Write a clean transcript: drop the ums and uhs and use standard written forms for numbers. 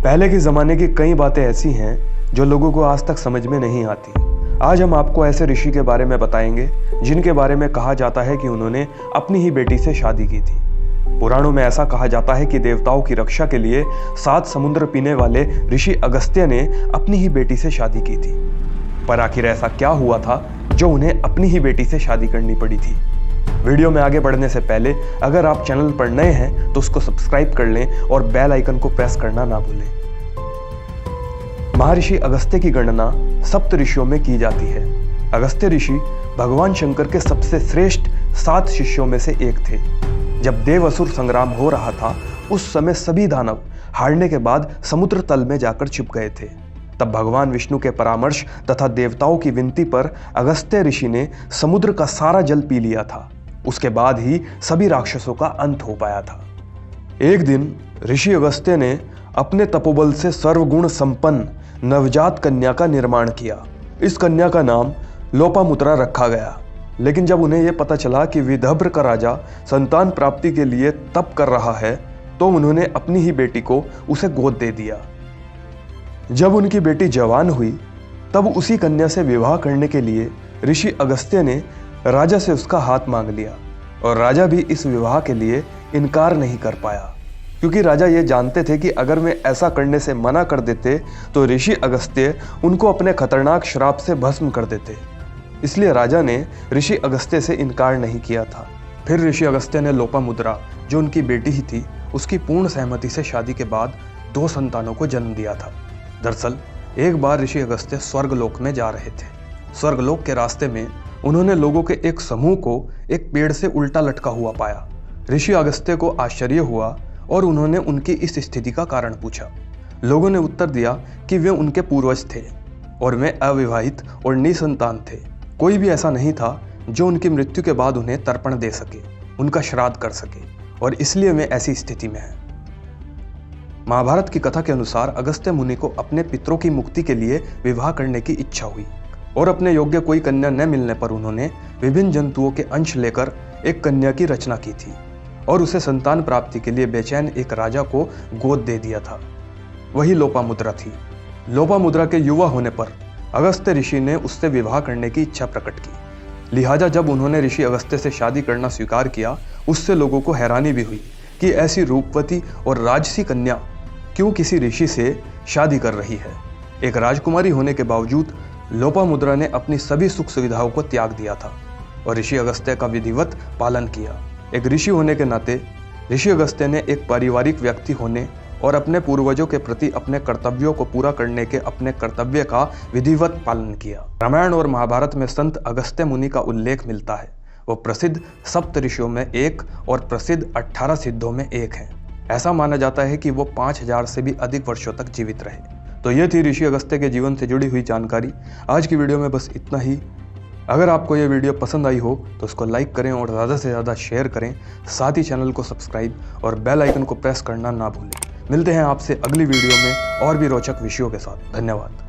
पहले के ज़माने की कई बातें ऐसी हैं जो लोगों को आज तक समझ में नहीं आती। आज हम आपको ऐसे ऋषि के बारे में बताएंगे जिनके बारे में कहा जाता है कि उन्होंने अपनी ही बेटी से शादी की थी। पुराणों में ऐसा कहा जाता है कि देवताओं की रक्षा के लिए 7 समुद्र पीने वाले ऋषि अगस्त्य ने अपनी ही बेटी से शादी की थी। पर आखिर ऐसा क्या हुआ था जो उन्हें अपनी ही बेटी से शादी करनी पड़ी थी? वीडियो में आगे बढ़ने से पहले अगर आप चैनल पर नए हैं तो उसको सब्सक्राइब कर लें और बेल आइकन को प्रेस करना ना भूलें। महर्षि अगस्त्य की गणना सप्त ऋषियों में की जाती है। अगस्त्य ऋषि भगवान शंकर के सबसे श्रेष्ठ 7 शिष्यों में से एक थे। जब देव असुर संग्राम हो रहा था उस समय सभी दानव हारने के बाद समुद्र तल में जाकर छिप गए थे। तब भगवान विष्णु के परामर्श तथा देवताओं की विनती पर अगस्त्य ऋषि ने समुद्र का सारा जल पी लिया था। उसके बाद ही सभी राक्षसों का अंत हो पाया था। एक दिन ऋषि अगस्त्य ने अपने तपोबल से सर्वगुण संपन्न नवजात कन्या का निर्माण किया। इस कन्या का नाम लोपामुद्रा रखा गया। लेकिन जब उन्हें यह पता चला कि विदर्भ का राजा संतान प्राप्ति के लिए तप कर रहा है तो उन्होंने अपनी ही बेटी को उसे गोद दे दिया। जब उनकी बेटी जवान हुई तब उसी कन्या से विवाह करने के लिए ऋषि अगस्त्य ने राजा से उसका हाथ मांग लिया और राजा भी इस विवाह के लिए इनकार नहीं कर पाया, क्योंकि राजा ये जानते थे कि अगर वे ऐसा करने से मना कर देते तो ऋषि अगस्त्य उनको अपने खतरनाक श्राप से भस्म कर देते। इसलिए राजा ने ऋषि अगस्त्य से इनकार नहीं किया था। फिर ऋषि अगस्त्य ने लोपामुद्रा, जो उनकी बेटी ही थी, उसकी पूर्ण सहमति से शादी के बाद 2 संतानों को जन्म दिया था। दरअसल एक बार ऋषि अगस्त्य स्वर्गलोक में जा रहे थे। स्वर्गलोक के रास्ते में उन्होंने लोगों के एक समूह को एक पेड़ से उल्टा लटका हुआ पाया। ऋषि अगस्त्य को आश्चर्य हुआ और उन्होंने उनकी इस स्थिति का कारण पूछा। लोगों ने उत्तर दिया कि वे उनके पूर्वज थे और वे अविवाहित और निसंतान थे। कोई भी ऐसा नहीं था जो उनकी मृत्यु के बाद उन्हें तर्पण दे सके, उनका श्राद्ध कर सके, और इसलिए वे ऐसी स्थिति में हैं। महाभारत की कथा के अनुसार अगस्त्य मुनि को अपने पितरों की मुक्ति के लिए विवाह करने की इच्छा हुई और अपने योग्य कोई कन्या न मिलने पर उन्होंने विभिन्न जंतुओं के अंश लेकर एक कन्या की रचना की थी और उसे संतान प्राप्ति के लिए बेचैन एक राजा को गोद दे दिया था। वही लोपामुद्रा थी। लोपामुद्रा के युवा होने पर अगस्त्य ऋषि ने उससे विवाह करने की इच्छा प्रकट की। लिहाजा जब उन्होंने ऋषि अगस्त्य से शादी करना स्वीकार किया, उससे लोगों को हैरानी भी हुई कि ऐसी रूपवती और राजसी कन्या क्यों किसी ऋषि से शादी कर रही है। एक राजकुमारी होने के बावजूद लोपामुद्रा ने अपनी सभी सुख सुविधाओं को त्याग दिया था और ऋषि अगस्त्य का विधिवत पालन किया। एक ऋषि होने के नाते ऋषि अगस्त्य ने एक पारिवारिक व्यक्ति होने और अपने पूर्वजों के प्रति अपने कर्तव्यों को पूरा करने के अपने कर्तव्य का विधिवत पालन किया। रामायण और महाभारत में संत अगस्त्य मुनि का उल्लेख मिलता है। वो प्रसिद्ध सप्त ऋषियों में एक और प्रसिद्ध 18 सिद्धों में एक हैं। ऐसा माना जाता है कि वो 5000 से भी अधिक वर्षों तक जीवित रहे। तो ये थी ऋषि अगस्त्य के जीवन से जुड़ी हुई जानकारी। आज की वीडियो में बस इतना ही। अगर आपको ये वीडियो पसंद आई हो तो उसको लाइक करें और ज़्यादा से ज़्यादा शेयर करें। साथ ही चैनल को सब्सक्राइब और बेल आइकन को प्रेस करना ना भूलें। मिलते हैं आपसे अगली वीडियो में और भी रोचक विषयों के साथ। धन्यवाद।